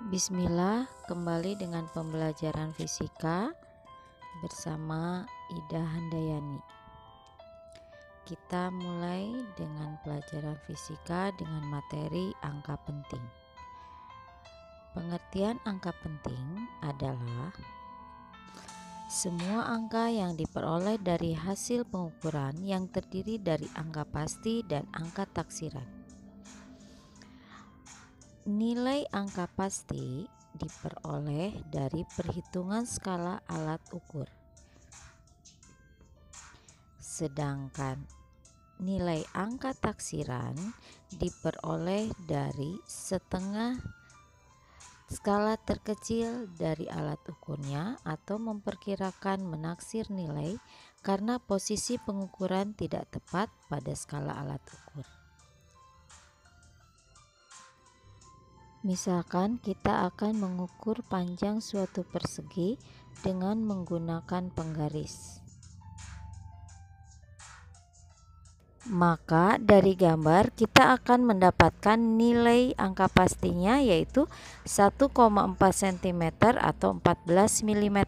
Bismillah, kembali dengan pembelajaran fisika bersama Ida Handayani. Kita mulai dengan pelajaran fisika dengan materi angka penting. Pengertian angka penting adalah semua angka yang diperoleh dari hasil pengukuran yang terdiri dari angka pasti dan angka taksiran. Nilai angka pasti diperoleh dari perhitungan skala alat ukur. Sedangkan nilai angka taksiran diperoleh dari setengah skala terkecil dari alat ukurnya atau memperkirakan menaksir nilai karena posisi pengukuran tidak tepat pada skala alat ukur. Misalkan kita akan mengukur panjang suatu persegi dengan menggunakan penggaris. Maka dari gambar kita akan mendapatkan nilai angka pastinya yaitu 1,4 cm atau 14 mm.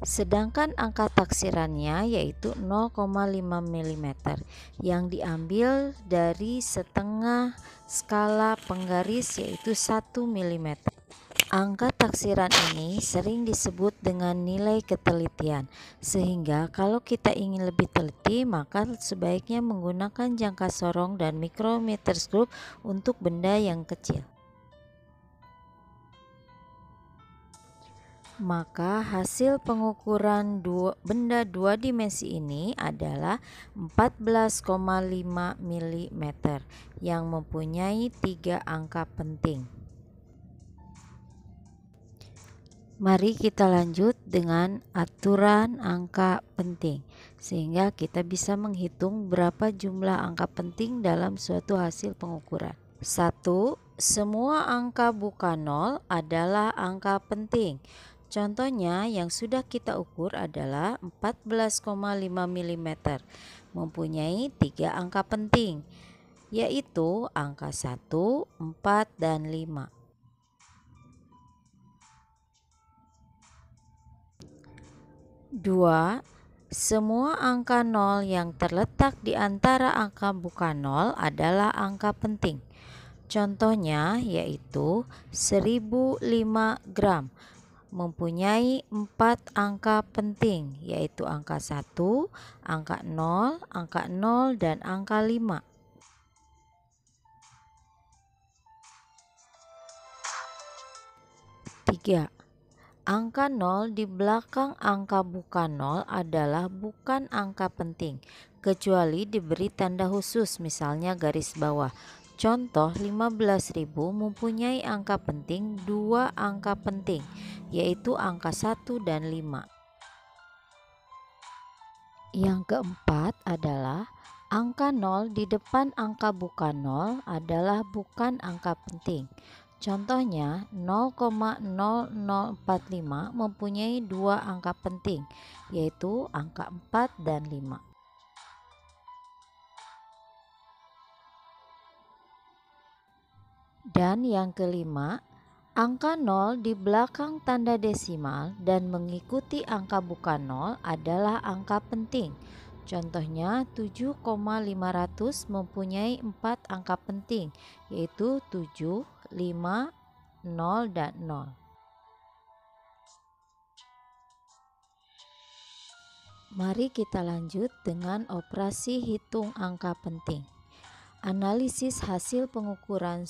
Sedangkan angka taksirannya yaitu 0,5 mm yang diambil dari setengah skala penggaris yaitu 1 mm. Angka taksiran ini sering disebut dengan nilai ketelitian, sehingga kalau kita ingin lebih teliti maka sebaiknya menggunakan jangka sorong dan mikrometerskop untuk benda yang kecil. Maka hasil pengukuran benda dua dimensi ini adalah 14,5 mm yang mempunyai 3 angka penting. Mari kita lanjut dengan aturan angka penting, sehingga kita bisa menghitung berapa jumlah angka penting dalam suatu hasil pengukuran. 1. Semua angka bukan 0 adalah angka penting. Contohnya yang sudah kita ukur adalah 14,5 mm, mempunyai 3 angka penting, yaitu angka 1, 4, dan 5. 2. Semua angka 0 yang terletak di antara angka bukan 0 adalah angka penting. Contohnya yaitu 1005 gram mempunyai 4 angka penting, yaitu angka 1, angka 0, dan angka 5. 3. Angka 0 di belakang angka bukan 0 adalah bukan angka penting, kecuali diberi tanda khusus, misalnya garis bawah. Contoh 15.000 mempunyai angka penting 2 angka penting, yaitu angka 1 dan 5. Yang keempat adalah angka 0 di depan angka bukan 0 adalah bukan angka penting. Contohnya 0,0045 mempunyai 2 angka penting, yaitu angka 4 dan 5. Dan yang kelima, angka 0 di belakang tanda desimal dan mengikuti angka bukan 0 adalah angka penting. Contohnya 7,500 mempunyai 4 angka penting, yaitu 7, 5, 0, dan 0. Mari kita lanjut dengan operasi hitung angka penting. Analisis hasil pengukuran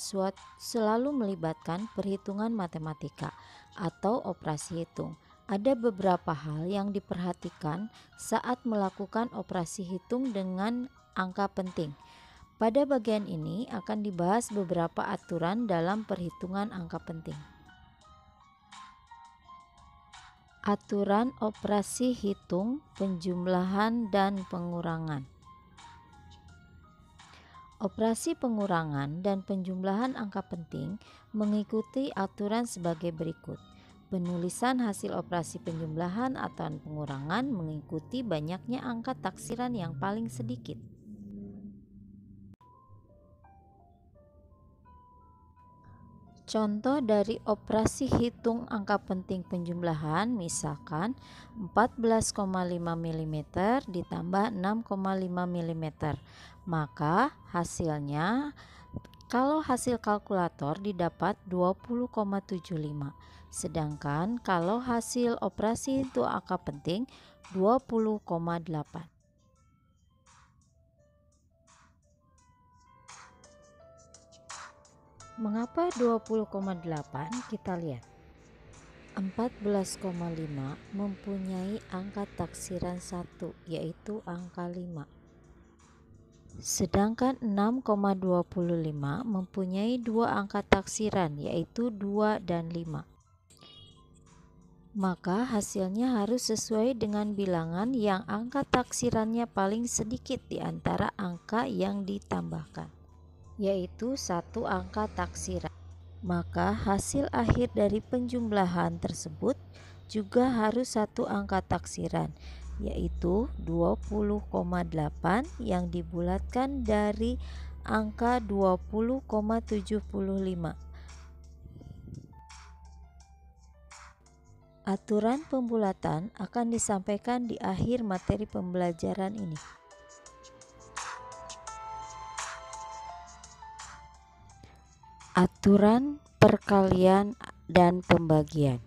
selalu melibatkan perhitungan matematika atau operasi hitung. Ada beberapa hal yang diperhatikan saat melakukan operasi hitung dengan angka penting. Pada bagian ini akan dibahas beberapa aturan dalam perhitungan angka penting. Aturan operasi hitung, penjumlahan, dan pengurangan. Operasi pengurangan dan penjumlahan angka penting mengikuti aturan sebagai berikut. Penulisan hasil operasi penjumlahan atau pengurangan mengikuti banyaknya angka taksiran yang paling sedikit. Contoh dari operasi hitung angka penting penjumlahan, misalkan 14,5 mm ditambah 6,5 mm. Maka hasilnya, kalau hasil kalkulator didapat 20,75. Sedangkan kalau hasil operasi hitung angka penting 20,8. Mengapa 20,8? Kita lihat. 14,5 mempunyai angka taksiran 1, yaitu angka 5. Sedangkan 6,25 mempunyai dua angka taksiran, yaitu 2 dan 5. Maka hasilnya harus sesuai dengan bilangan yang angka taksirannya paling sedikit di antara angka yang ditambahkan, yaitu satu angka taksiran. Maka hasil akhir dari penjumlahan tersebut juga harus satu angka taksiran, yaitu 20,8 yang dibulatkan dari angka 20,75. Aturan pembulatan akan disampaikan di akhir materi pembelajaran ini. Aturan perkalian dan pembagian.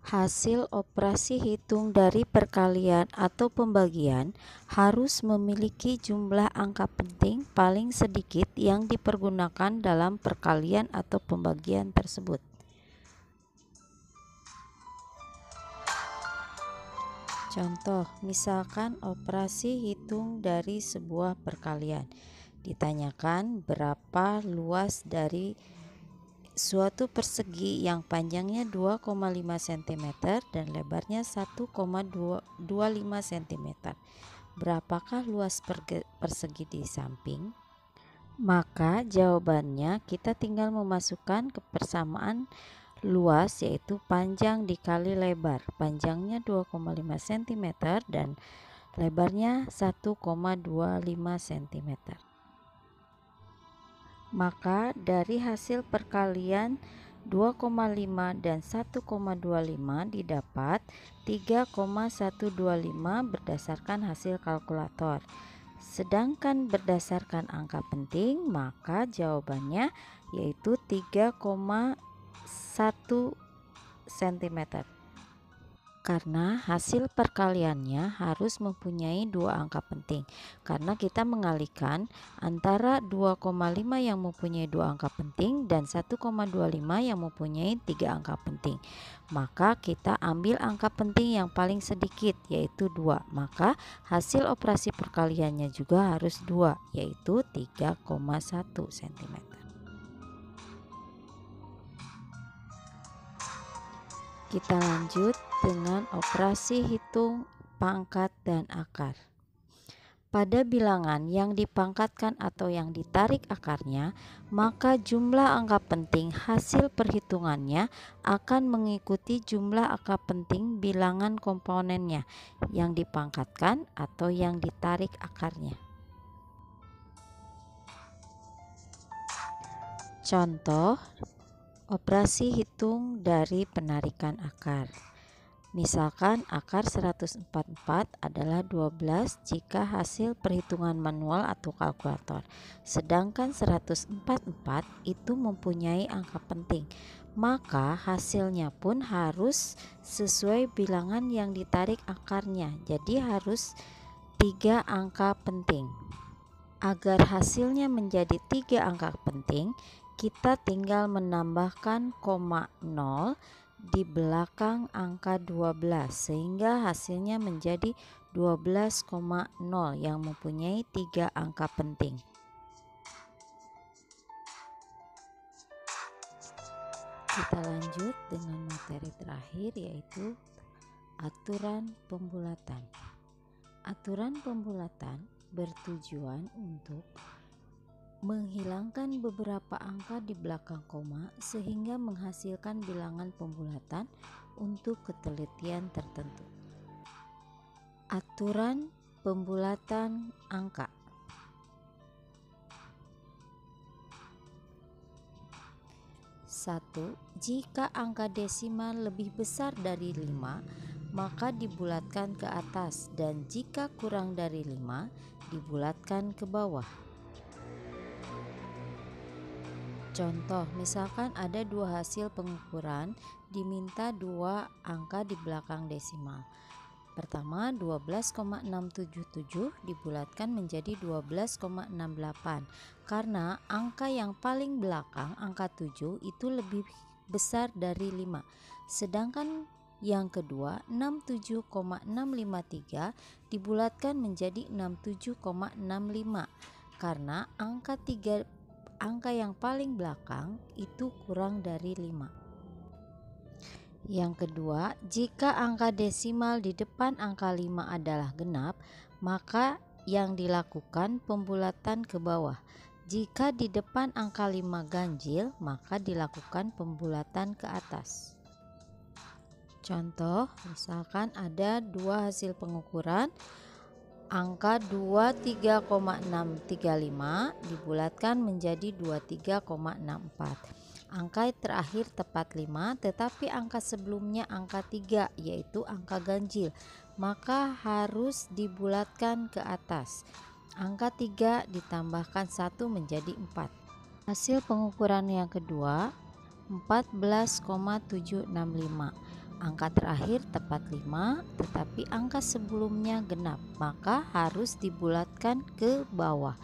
Hasil operasi hitung dari perkalian atau pembagian harus memiliki jumlah angka penting paling sedikit yang dipergunakan dalam perkalian atau pembagian tersebut. Contoh, misalkan operasi hitung dari sebuah perkalian. Ditanyakan berapa luas dari suatu persegi yang panjangnya 2,5 cm dan lebarnya 1,25 cm. Berapakah luas persegi di samping? Maka jawabannya kita tinggal memasukkan kepersamaan luas, yaitu panjang dikali lebar. Panjangnya 2,5 cm dan lebarnya 1,25 cm. Maka dari hasil perkalian 2,5 dan 1,25 didapat 3,125 berdasarkan hasil kalkulator. Sedangkan berdasarkan angka penting, maka jawabannya yaitu 3,1 cm. Karena hasil perkaliannya harus mempunyai dua angka penting. Karena kita mengalihkan antara 2,5 yang mempunyai dua angka penting dan 1,25 yang mempunyai tiga angka penting. Maka kita ambil angka penting yang paling sedikit, yaitu 2. Maka hasil operasi perkaliannya juga harus 2, yaitu 3,1 cm. Kita lanjut dengan operasi hitung pangkat dan akar. Pada bilangan yang dipangkatkan atau yang ditarik akarnya, maka jumlah angka penting hasil perhitungannya akan mengikuti jumlah angka penting bilangan komponennya yang dipangkatkan atau yang ditarik akarnya. Contoh operasi hitung dari penarikan akar. Misalkan akar 144 adalah 12 jika hasil perhitungan manual atau kalkulator. Sedangkan 144 itu mempunyai angka penting. Maka hasilnya pun harus sesuai bilangan yang ditarik akarnya. Jadi harus 3 angka penting. Agar hasilnya menjadi 3 angka penting, kita tinggal menambahkan koma 0 di belakang angka 12 sehingga hasilnya menjadi 12,0 yang mempunyai 3 angka penting. Kita lanjut dengan materi terakhir, yaitu aturan pembulatan. Aturan pembulatan bertujuan untuk menghilangkan beberapa angka di belakang koma sehingga menghasilkan bilangan pembulatan untuk ketelitian tertentu. Aturan pembulatan angka. 1. Jika angka desimal lebih besar dari 5, maka dibulatkan ke atas, dan jika kurang dari 5, dibulatkan ke bawah. Contoh, misalkan ada dua hasil pengukuran, diminta dua angka di belakang desimal. Pertama, 12,677 dibulatkan menjadi 12,68 karena angka yang paling belakang, angka 7, itu lebih besar dari 5. Sedangkan yang kedua, 67,653 dibulatkan menjadi 67,65 karena angka yang paling belakang itu kurang dari 5. Yang kedua, jika angka desimal di depan angka 5 adalah genap, maka yang dilakukan pembulatan ke bawah. Jika di depan angka 5 ganjil, maka dilakukan pembulatan ke atas. Contoh, misalkan ada dua hasil pengukuran, angka 23,635 dibulatkan menjadi 23,64. Angka terakhir tepat 5, tetapi angka sebelumnya angka 3, yaitu angka ganjil, maka harus dibulatkan ke atas. Angka 3 ditambahkan 1 menjadi 4. Hasil pengukuran yang kedua, 14,765. Angka terakhir tepat 5, tetapi angka sebelumnya genap, maka harus dibulatkan ke bawah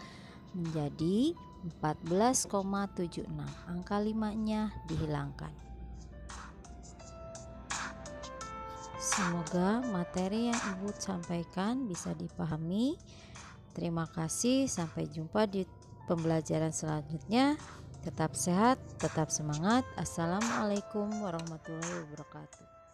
menjadi 14,76. Angka 5-nya dihilangkan. Semoga materi yang Ibu sampaikan bisa dipahami. Terima kasih, sampai jumpa di pembelajaran selanjutnya. Tetap sehat, tetap semangat. Assalamualaikum warahmatullahi wabarakatuh.